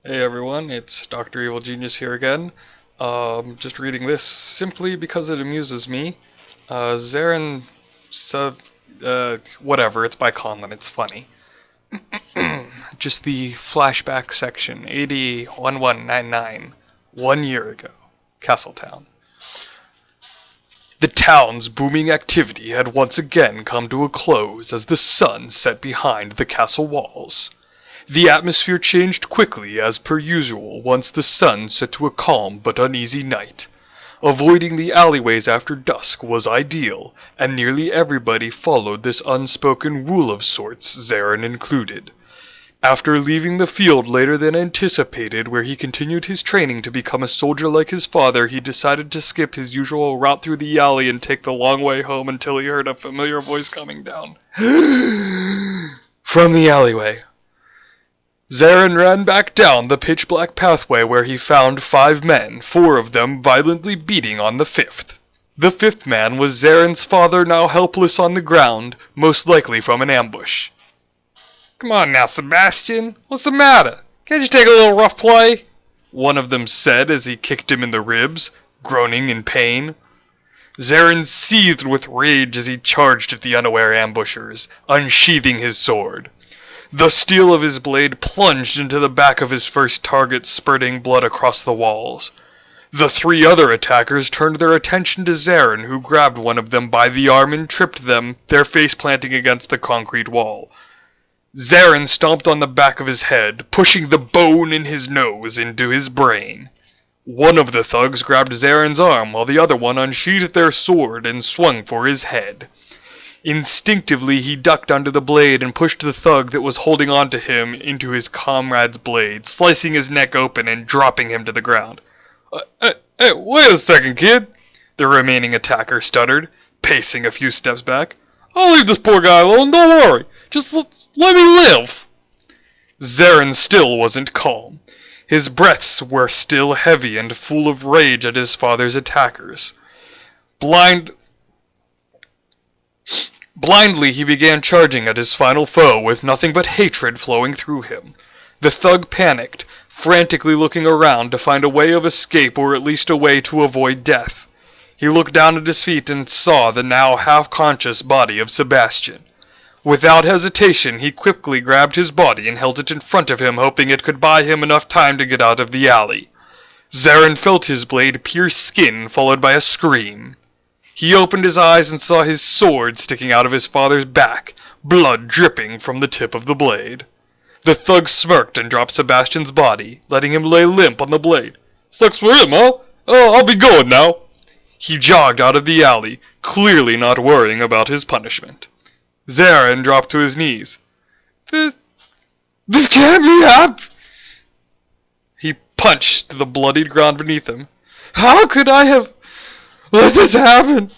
Hey everyone, it's DrEvilGenius here again. Just reading this simply because it amuses me. Zerin sub, whatever, it's by Conlon, it's funny. Just the flashback section, 801199, 1 year ago, Castletown. The town's booming activity had once again come to a close as the sun set behind the castle walls. The atmosphere changed quickly as per usual once the sun set to a calm but uneasy night. Avoiding the alleyways after dusk was ideal, and nearly everybody followed this unspoken rule of sorts, Zerin included. After leaving the field later than anticipated, where he continued his training to become a soldier like his father, he decided to skip his usual route through the alley and take the long way home until he heard a familiar voice coming down from the alleyway. Zerin ran back down the pitch-black pathway where he found 5 men, 4 of them violently beating on the 5th. The 5th man was Zerin's father, now helpless on the ground, most likely from an ambush. "Come on now, Sebastian. What's the matter? Can't you take a little rough play?" one of them said as he kicked him in the ribs, groaning in pain. Zerin seethed with rage as he charged at the unaware ambushers, unsheathing his sword. The steel of his blade plunged into the back of his first target, spurting blood across the walls. The 3 other attackers turned their attention to Zerin, who grabbed one of them by the arm and tripped them, their face planting against the concrete wall. Zerin stomped on the back of his head, pushing the bone in his nose into his brain. One of the thugs grabbed Zerin's arm, while the other one unsheathed their sword and swung for his head. Instinctively, he ducked under the blade and pushed the thug that was holding on to him into his comrade's blade, slicing his neck open and dropping him to the ground. Hey, wait a second, kid," the remaining attacker stuttered, pacing a few steps back. "I'll leave this poor guy alone, don't worry. Just let me live." Zerin still wasn't calm. His breaths were still heavy and full of rage at his father's attackers. Blindly, he began charging at his final foe with nothing but hatred flowing through him. The thug panicked, frantically looking around to find a way of escape or at least a way to avoid death. He looked down at his feet and saw the now half-conscious body of Sebastian. Without hesitation, he quickly grabbed his body and held it in front of him, hoping it could buy him enough time to get out of the alley. Zerin felt his blade pierce skin, followed by a scream. He opened his eyes and saw his sword sticking out of his father's back, blood dripping from the tip of the blade. The thug smirked and dropped Sebastian's body, letting him lay limp on the blade. "Sucks for him, huh? Oh, I'll be going now." He jogged out of the alley, clearly not worrying about his punishment. Zerin dropped to his knees. This can't be happening." He punched the bloodied ground beneath him. "How could I have let this happen?